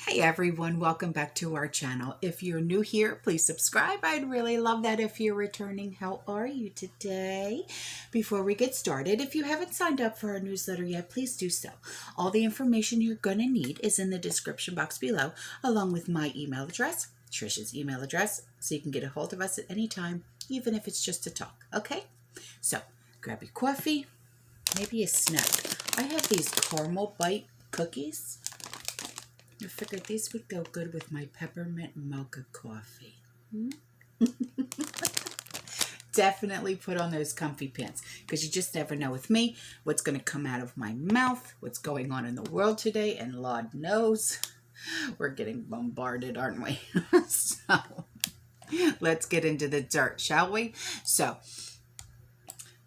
Hey everyone, welcome back to our channel. If you're new here, please subscribe. I'd really love that if you're returning. How are you today? Before we get started, if you haven't signed up for our newsletter yet, please do so. All the information you're going to need is in the description box below, along with my email address, Trish's email address, so you can get a hold of us at any time, even if it's just to talk, okay? So, grab your coffee, maybe a snack. I have these caramel bite cookies. I figured these would go good with my peppermint mocha coffee. Definitely put on those comfy pants because you just never know with me what's going to come out of my mouth, what's going on in the world today, and Lord knows we're getting bombarded, aren't we? So let's get into the dirt, shall we? So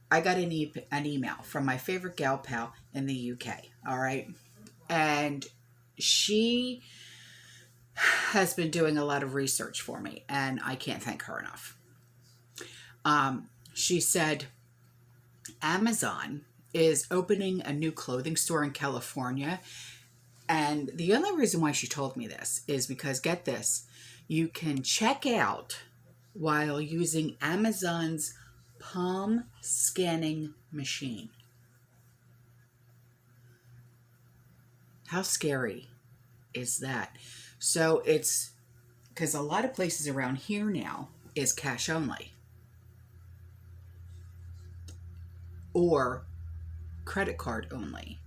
I got an email from my favorite gal pal in the UK, all right? And she has been doing a lot of research for me, and I can't thank her enough. She said Amazon is opening a new clothing store in California, and the only reason why she told me this is because, get this, you can check out while using Amazon's palm scanning machine. How scary is that? So it's because a lot of places around here now is cash only or credit card only.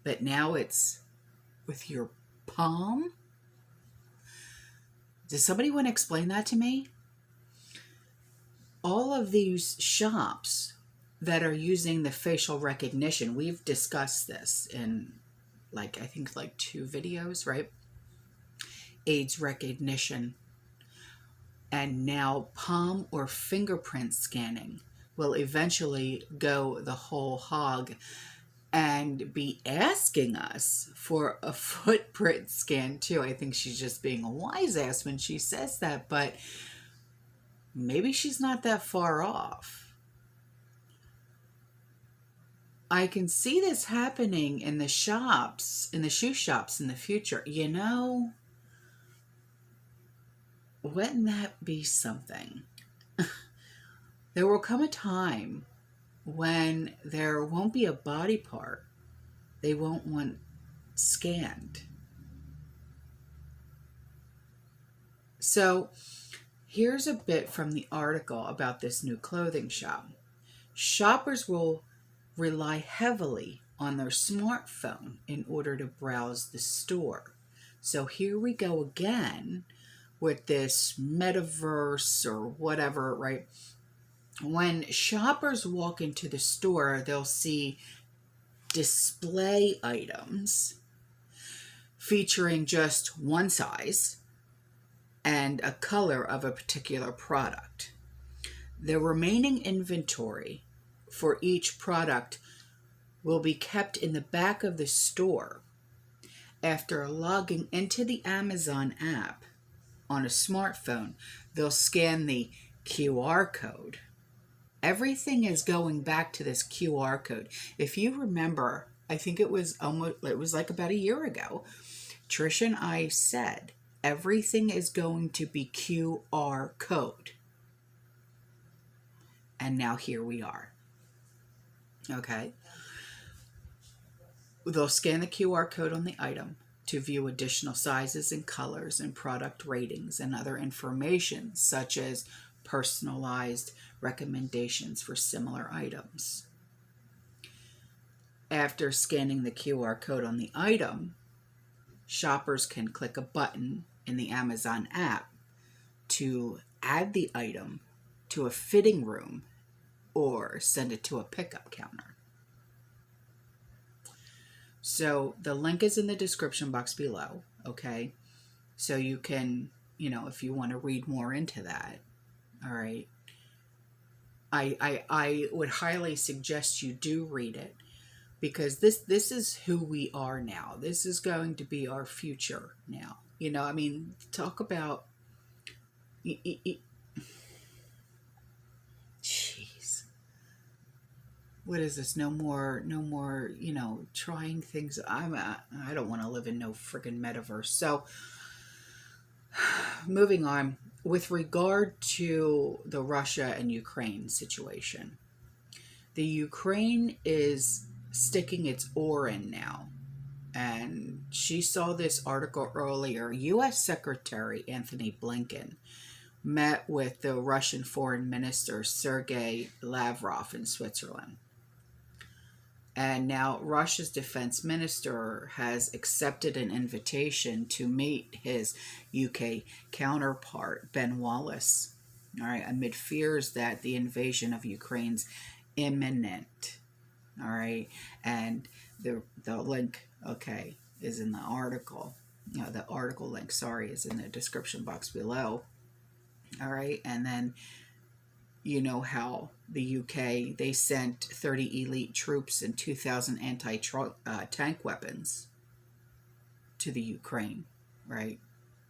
But now it's with your palm? Does somebody want to explain that to me? All of these shops that are using the facial recognition, we've discussed this in I think 2 videos, right? AIDS recognition, and now palm or fingerprint scanning will eventually go the whole hog and be asking us for a footprint scan too. I think she's just being a wise ass when she says that, but maybe she's not that far off. I can see this happening in the shops, in the shoe shops in the future. You know, wouldn't that be something? There will come a time when there won't be a body part they won't want scanned. So here's a bit from the article about this new clothing shop. Shoppers will rely heavily on their smartphone in order to browse the store. So here we go again with this metaverse or whatever, right? When shoppers walk into the store, they'll see display items featuring just one size and a color of a particular product. The remaining inventory for each product will be kept in the back of the store. After logging into the Amazon app on a smartphone, they'll scan the QR code. Everything is going back to this QR code. If you remember, I think it was like about a year ago, Trish and I said everything is going to be QR code. And now here we are. Okay. They'll scan the QR code on the item to view additional sizes and colors and product ratings and other information such as personalized recommendations for similar items. After scanning the QR code on the item, shoppers can click a button in the Amazon app to add the item to a fitting room or send it to a pickup counter. So the link is in the description box below, okay? So you can, if you want to read more into that, all right? I would highly suggest you do read it because this is who we are now. This is going to be our future now. Talk about... what is this? No more, you know, trying things. I don't want to live in no friggin' metaverse. So, moving on, with regard to the Russia and Ukraine situation, the Ukraine is sticking its oar in now. And she saw this article earlier. U.S. Secretary Anthony Blinken met with the Russian Foreign Minister Sergei Lavrov in Switzerland. And now Russia's defense minister has accepted an invitation to meet his UK counterpart, Ben Wallace, all right, amid fears that the invasion of Ukraine's imminent. All right, and the link, okay, is in the article. The article link, sorry, is in the description box below. All right, and then you know how the UK, they sent 30 elite troops and 2,000 anti-tank weapons to the Ukraine, right?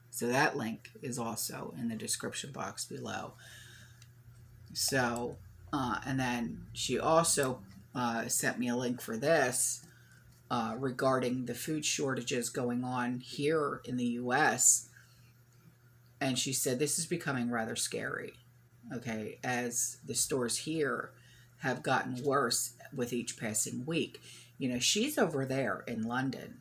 So that link is also in the description box below. So, and then she also sent me a link for this regarding the food shortages going on here in the U.S. And she said this is becoming rather scary, okay, as the stores here have gotten worse with each passing week. You know, she's over there in London,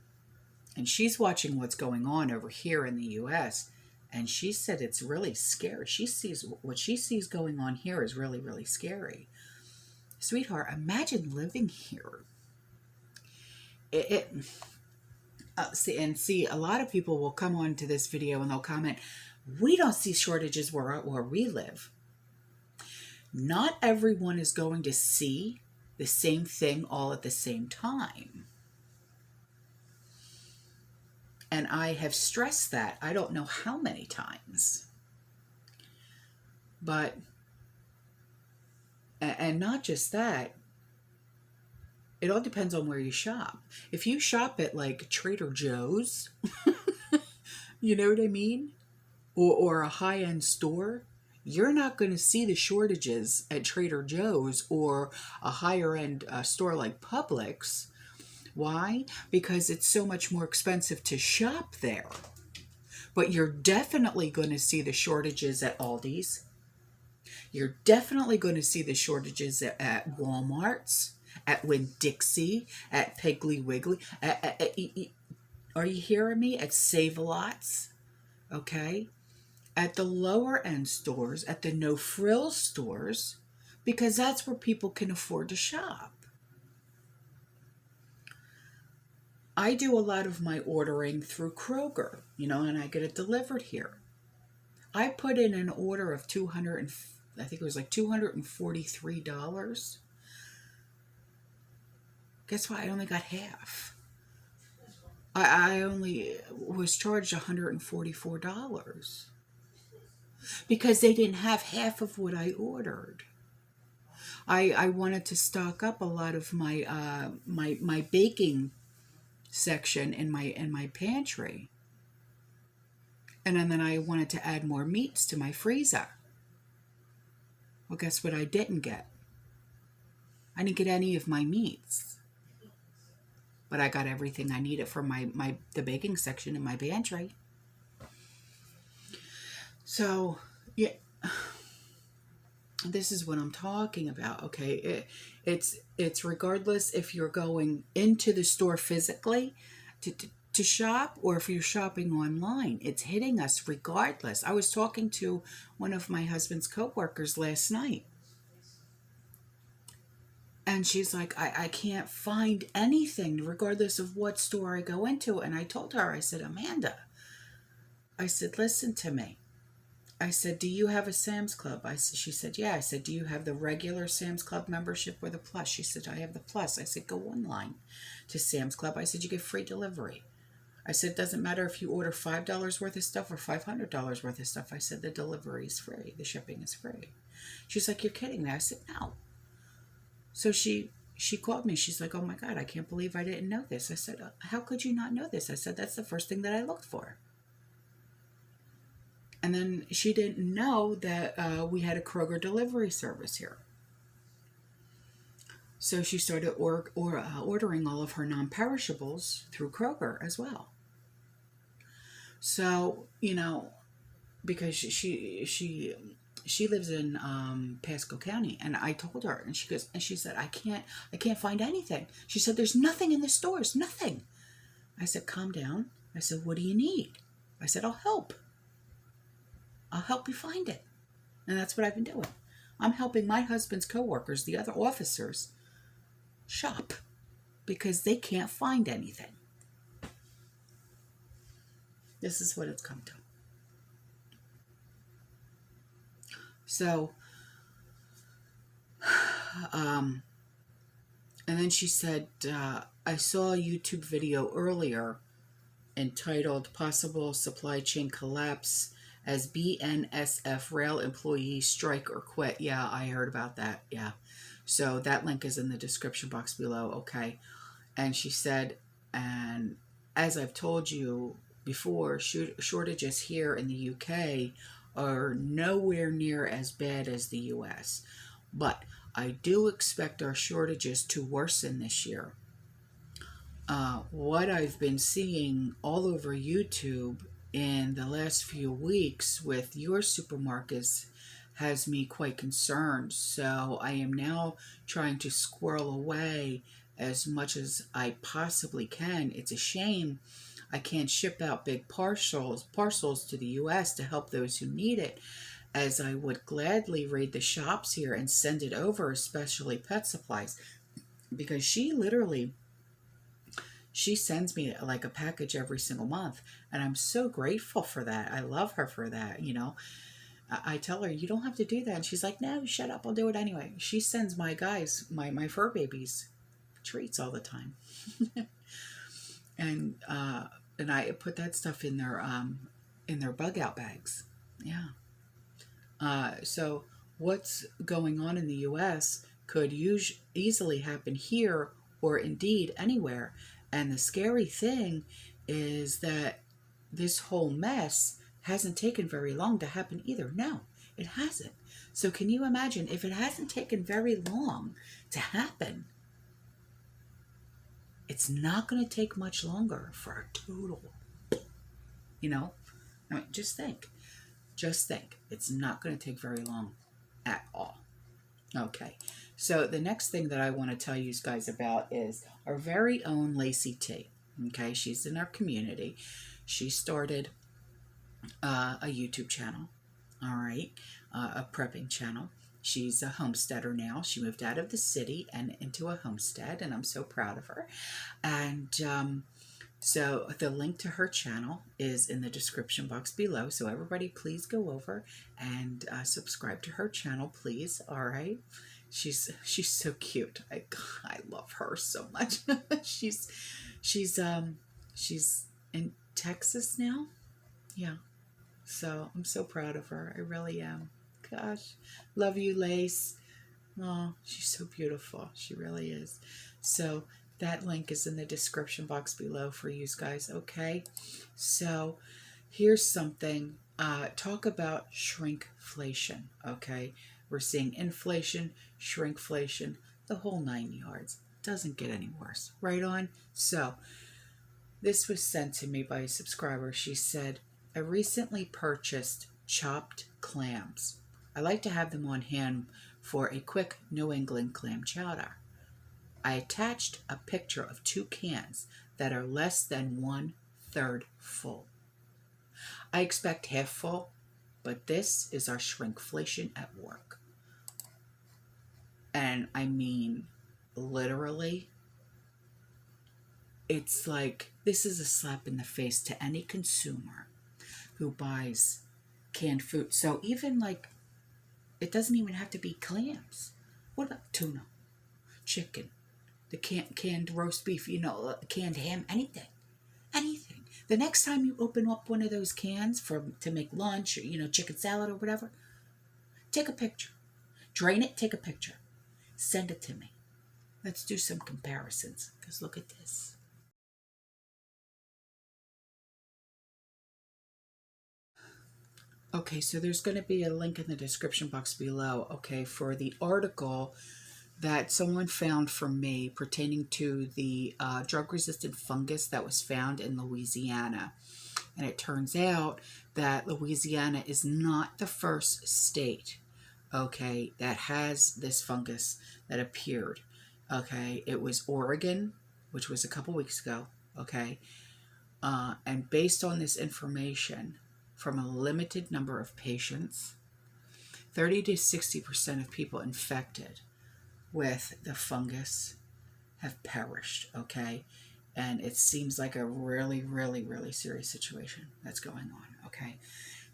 and she's watching what's going on over here in the U.S., and she said it's really scary. She sees what she sees going on here is really, really scary. Sweetheart, imagine living here. See, a lot of people will come on to this video and they'll comment, we don't see shortages where we live. Not everyone is going to see the same thing all at the same time. And I have stressed that I don't know how many times. But, and not just that, it all depends on where you shop. If you shop at like Trader Joe's, you know what I mean? Or a high-end store, you're not going to see the shortages at Trader Joe's or a higher-end store like Publix. Why? Because it's so much more expensive to shop there. But you're definitely going to see the shortages at Aldi's. You're definitely going to see the shortages at Walmart's, at Winn-Dixie, at Piggly Wiggly. Are you hearing me? At Save-A-Lots, okay? At the lower end stores, at the no-frills stores, because that's where people can afford to shop. I do a lot of my ordering through Kroger, you know, and I get it delivered here. I put in an order of I think it was like $243. Guess what? I only got half. I only was charged $144 because they didn't have half of what I ordered. I wanted to stock up a lot of my my baking section in my pantry, and then I wanted to add more meats to my freezer. Well, guess what I didn't get? I didn't get any of my meats, but I got everything I needed for the baking section in my pantry. So yeah, this is what I'm talking about. Okay, it's regardless if you're going into the store physically to shop or if you're shopping online, it's hitting us regardless. I was talking to one of my husband's coworkers last night, and she's like, I can't find anything regardless of what store I go into. And I told her, I said, Amanda, I said, listen to me. I said, do you have a Sam's Club? She said, yeah. I said, do you have the regular Sam's Club membership or the Plus? She said, I have the Plus. I said, go online to Sam's Club. I said, you get free delivery. I said, it doesn't matter if you order $5 worth of stuff or $500 worth of stuff. I said, the delivery is free. The shipping is free. She's like, you're kidding me. I said, no. So she called me. She's like, oh my God, I can't believe I didn't know this. I said, how could you not know this? I said, that's the first thing that I looked for. And then she didn't know that we had a Kroger delivery service here. So she started ordering all of her non-perishables through Kroger as well. So, you know, because she lives in Pasco County, and I told her, and she said, I can't find anything. She said, there's nothing in the stores, nothing. I said, calm down. I said, what do you need? I said, I'll help you find it. And that's what I've been doing. I'm helping my husband's coworkers, the other officers, shop because they can't find anything. This is what it's come to. So, and then she said, I saw a YouTube video earlier entitled Possible Supply Chain Collapse as BNSF Rail Employees Strike or Quit. Yeah, I heard about that. Yeah. So that link is in the description box below. Okay. And she said, and as I've told you before, shortages here in the UK are nowhere near as bad as the US. But I do expect our shortages to worsen this year. What I've been seeing all over YouTube in the last few weeks with your supermarkets has me quite concerned. So I am now trying to squirrel away as much as I possibly can. It's a shame I can't ship out big parcels to the US to help those who need it, as I would gladly raid the shops here and send it over, especially pet supplies, because she sends me like a package every single month, and I'm so grateful for that. I love her for that, you know. I tell her, you don't have to do that, and she's like, no, shut up, I'll do it anyway. She sends my guys, my fur babies, treats all the time. And I put that stuff in their bug out bags. Yeah. So what's going on in the US could easily happen here, or indeed anywhere. And the scary thing is that this whole mess hasn't taken very long to happen either. No, it hasn't. So can you imagine, if it hasn't taken very long to happen, it's not going to take much longer for a total, you know, I mean, just think, it's not going to take very long at all. Okay, so the next thing that I want to tell you guys about is our very own Lacey T. Okay, she's in our community. She started a YouTube channel, all right, a prepping channel. She's a homesteader now. She moved out of the city and into a homestead, and I'm so proud of her. And so the link to her channel is in the description box below. So everybody, please go over and subscribe to her channel, please. All right. She's so cute. I love her so much. she's in Texas now. Yeah. So I'm so proud of her. I really am. Gosh, love you, Lace. Oh, she's so beautiful. She really is. So that link is in the description box below for you guys. Okay. So here's something. Talk about shrinkflation. Okay. We're seeing inflation, shrinkflation, the whole 9 yards. Doesn't get any worse. Right on? So this was sent to me by a subscriber. She said, I recently purchased chopped clams. I like to have them on hand for a quick New England clam chowder. I attached a picture of 2 cans that are less than 1/3 full. I expect half full, but this is our shrinkflation at work. And I mean, literally, it's like, this is a slap in the face to any consumer who buys canned food. So even like, it doesn't even have to be clams. What about tuna, chicken, the canned roast beef, you know, canned ham, anything. The next time you open up one of those cans to make lunch, or, you know, chicken salad or whatever, take a picture. Drain it, take a picture. Send it to me. Let's do some comparisons, because look at this. Okay, so there's going to be a link in the description box below, okay, for the article that someone found for me pertaining to the drug-resistant fungus that was found in Louisiana. And it turns out that Louisiana is not the first state, okay, that has this fungus that appeared. Okay, it was Oregon, which was a couple weeks ago. Okay, and based on this information from a limited number of patients, 30 to 60% of people infected with the fungus have perished, okay? And it seems like a really, really, really serious situation that's going on, okay?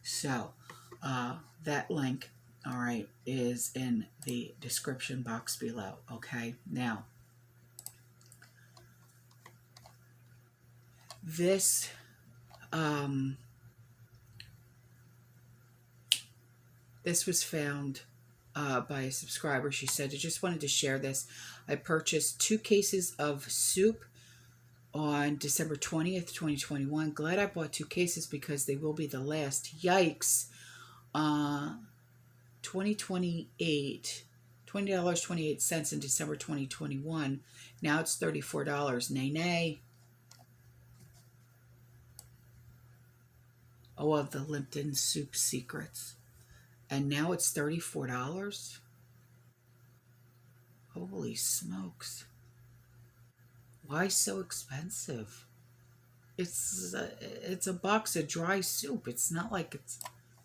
So that link, all right, is in the description box below, okay? Now, this this was found by a subscriber. She said, I just wanted to share this. I purchased 2 cases of soup on December 20th, 2021. Glad I bought 2 cases because they will be the last. Yikes. $20.28 in December 2021. Now it's $34. Nay, nay. Oh, of the Lipton soup secrets. And now it's $34? Holy smokes. Why so expensive? It's a box of dry soup. It's not like it's...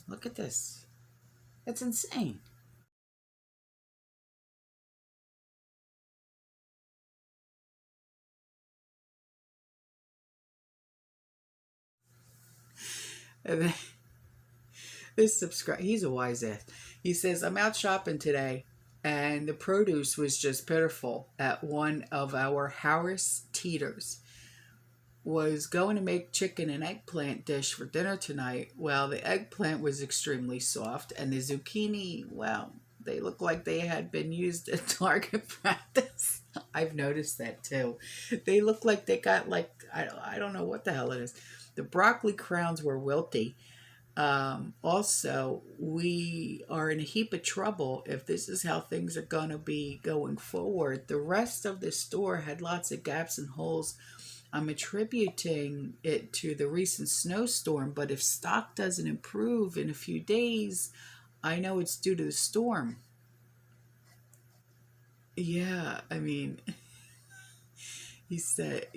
Look at this. It's insane. And then this subscriber, he's a wise ass. He says, I'm out shopping today, and the produce was just pitiful at one of our Harris Teeters. Was going to make chicken and eggplant dish for dinner tonight. Well, the eggplant was extremely soft, and the zucchini, well, they look like they had been used at target practice. I've noticed that too. They look like they got like, I don't know what the hell it is. The broccoli crowns were wilty. Also, we are in a heap of trouble if this is how things are going to be going forward. The rest of the store had lots of gaps and holes. I'm attributing it to the recent snowstorm, but if stock doesn't improve in a few days, I know it's due to the storm. Yeah, I mean, he said,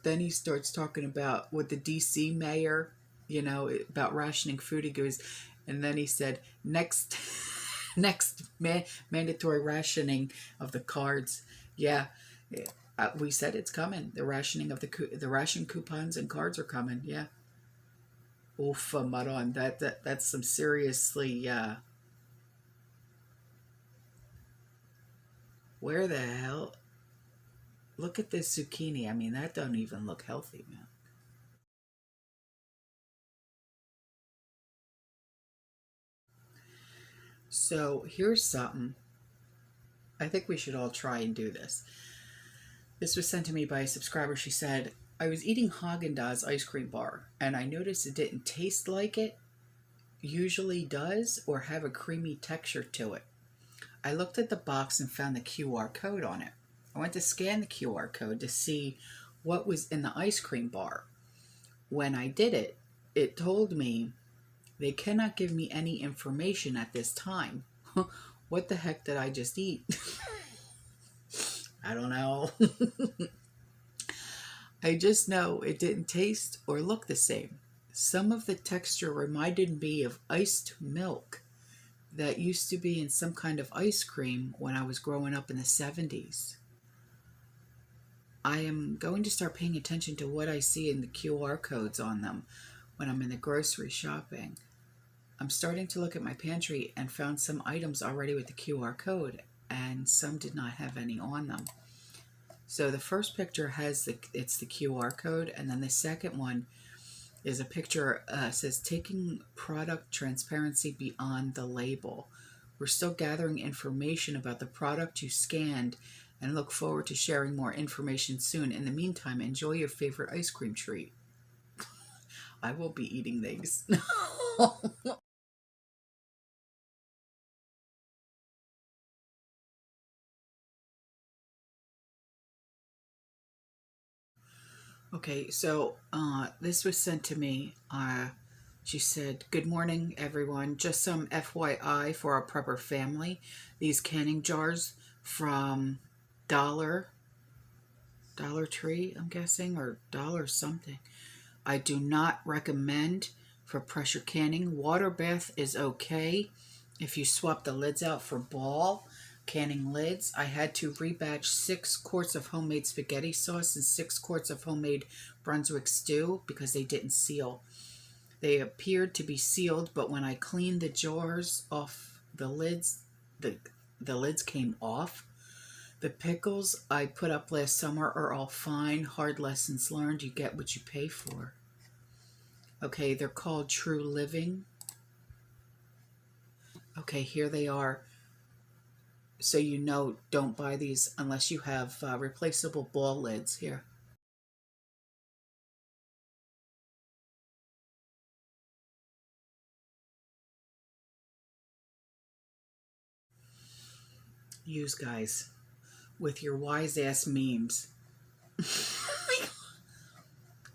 then he starts talking about what the DC mayor, about rationing food. He goes, and then he said, next mandatory rationing of the cards. Yeah. We said it's coming. The rationing of the ration coupons and cards are coming. Yeah. Oof, Maron. That's some seriously. Where the hell? Look at this zucchini. I mean, that don't even look healthy, man. So here's something. I think we should all try and do this. This was sent to me by a subscriber. She said, I was eating Haagen-Dazs ice cream bar, and I noticed it didn't taste like it usually does or have a creamy texture to it. I looked at the box and found the QR code on it. I went to scan the QR code to see what was in the ice cream bar. When I did it, it told me they cannot give me any information at this time. What the heck did I just eat? I don't know. I just know it didn't taste or look the same. Some of the texture reminded me of iced milk that used to be in some kind of ice cream when I was growing up in the 70s. I am going to start paying attention to what I see in the QR codes on them when I'm in the grocery shopping. I'm starting to look at my pantry and found some items already with the QR code, and some did not have any on them. So the first picture has it's the QR code, and then the second one is a picture says taking product transparency beyond the label. We're still gathering information about the product you scanned and look forward to sharing more information soon. In the meantime, enjoy your favorite ice cream treat. I will be eating these. Okay, so this was sent to me. She said, "Good morning, everyone. Just some FYI for our prepper family. These canning jars from Dollar Tree, I'm guessing, or Dollar something. I do not recommend for pressure canning. Water bath is okay if you swap the lids out for ball canning lids. I had to rebatch 6 quarts of homemade spaghetti sauce and 6 quarts of homemade Brunswick stew because they didn't seal. They appeared to be sealed, but when I cleaned the jars off the lids, the lids came off. The pickles I put up last summer are all fine. Hard lessons learned. You get what you pay for." Okay, they're called True Living. Okay, here they are. So you know, don't buy these unless you have replaceable ball lids. Here. Use, guys, with your wise ass memes.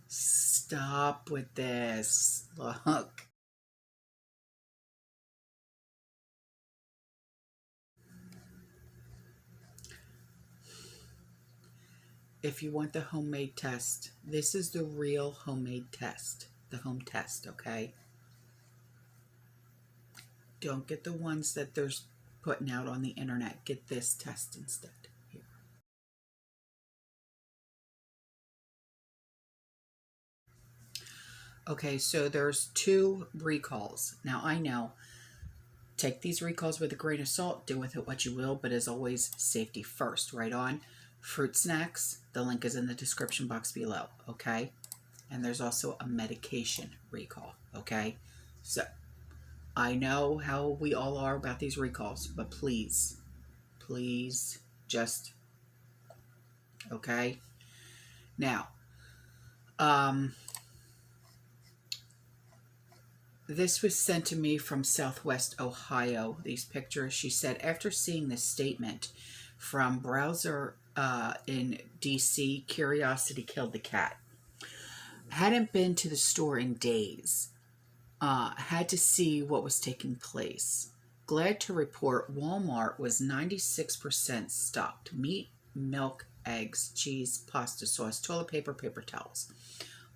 Stop with this. Look. If you want the homemade test, this is the real homemade test. The home test, okay? Don't get the ones that they're putting out on the internet. Get this test instead. Here. Okay, so there's 2 recalls. Now, I know, take these recalls with a grain of salt, do with it what you will, but as always, safety first. Right on. Fruit snacks, the link is in the description box below, okay? And there's also a medication recall, okay? So, I know how we all are about these recalls, but please, please, just, okay? Now, this was sent to me from Southwest Ohio, these pictures. She said, after seeing this statement from browser in DC, curiosity killed the cat. Hadn't been to the store in days. Had to see what was taking place. Glad to report Walmart was 96% stocked. Meat, milk, eggs, cheese, pasta sauce, toilet paper, paper towels.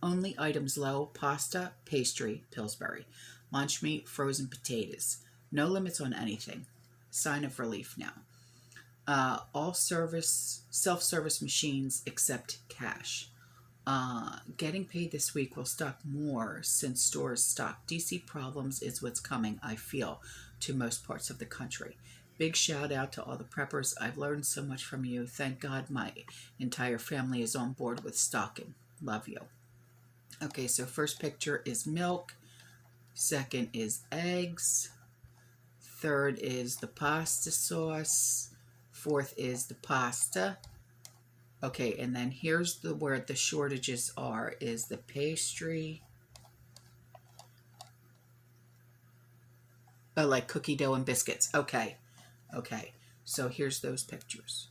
Only items low: pasta, pastry, Pillsbury. Lunch meat, frozen potatoes. No limits on anything. Sign of relief now. All self-service machines accept cash. Getting paid this week will stock more since stores stock. DC problems is what's coming, I feel, to most parts of the country. Big shout out to all the preppers. I've learned so much from you. Thank God my entire family is on board with stocking. Love you. Okay, so first picture is milk. Second is eggs. Third is the pasta sauce. Fourth is the pasta. Okay, and then here's where the shortages are, is the pastry. Oh, like cookie dough and biscuits. Okay, okay. So here's those pictures.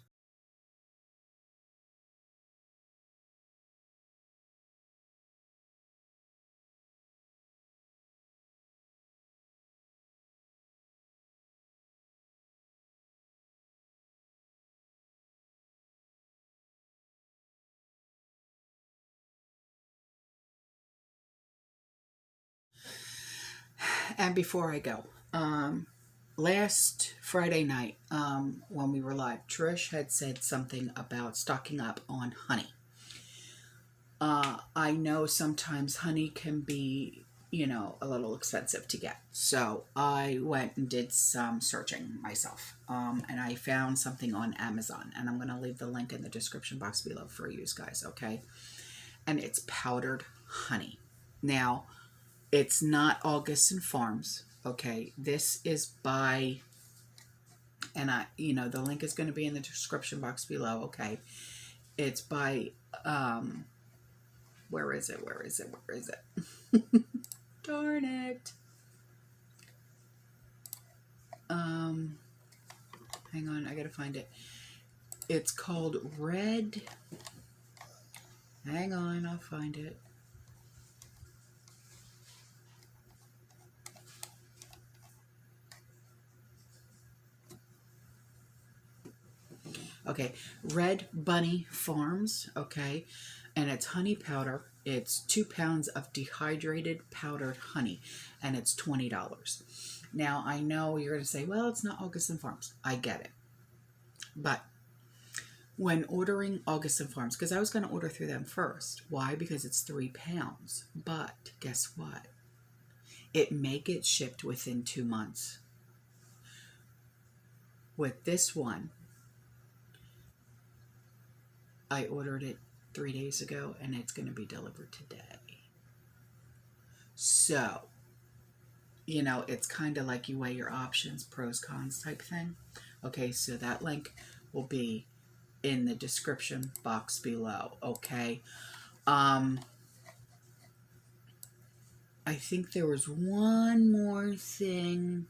And before I go, last Friday night, when we were live, Trish had said something about stocking up on honey. I know sometimes honey can be, you know, a little expensive to get. So I went and did some searching myself. And I found something on Amazon. And I'm going to leave the link in the description box below for you guys, okay? And it's powdered honey. Now, it's not August and Farms, okay? This is by, and the link is going to be in the description box below, okay? It's by, where is it? Darn it. Hang on, I gotta find it. It's called Red. Hang on, I'll find it. Okay, Red Bunny Farms, okay, and it's honey powder. It's 2 pounds of dehydrated powdered honey, and it's $20. Now, I know you're going to say, well, it's not Augustin Farms. I get it. But when ordering Augustin Farms, because I was going to order through them first. Why? Because it's 3 pounds. But guess what? It may get shipped within 2 months. With this one, I ordered it 3 days ago, and it's going to be delivered today. So, you know, it's kind of like you weigh your options, pros, cons type thing. Okay, so that link will be in the description box below, okay? I think there was one more thing.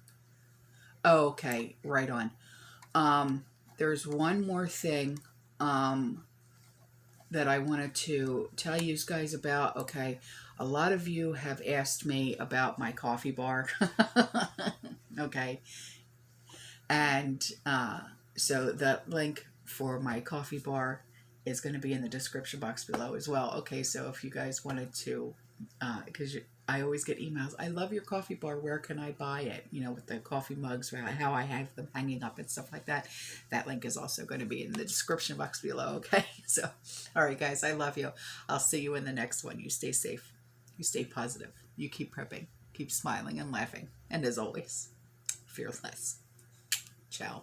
Oh, okay, right on. There's one more thing that I wanted to tell you guys about. Okay, a lot of you have asked me about my coffee bar. Okay, and so the link for my coffee bar is going to be in the description box below as well. Okay, so if you guys wanted to, because I always get emails, I love your coffee bar, where can I buy it? You know, with the coffee mugs, how I have them hanging up and stuff like that. That link is also going to be in the description box below, okay? So, all right, guys, I love you. I'll see you in the next one. You stay safe. You stay positive. You keep prepping. Keep smiling and laughing. And as always, fearless. Ciao.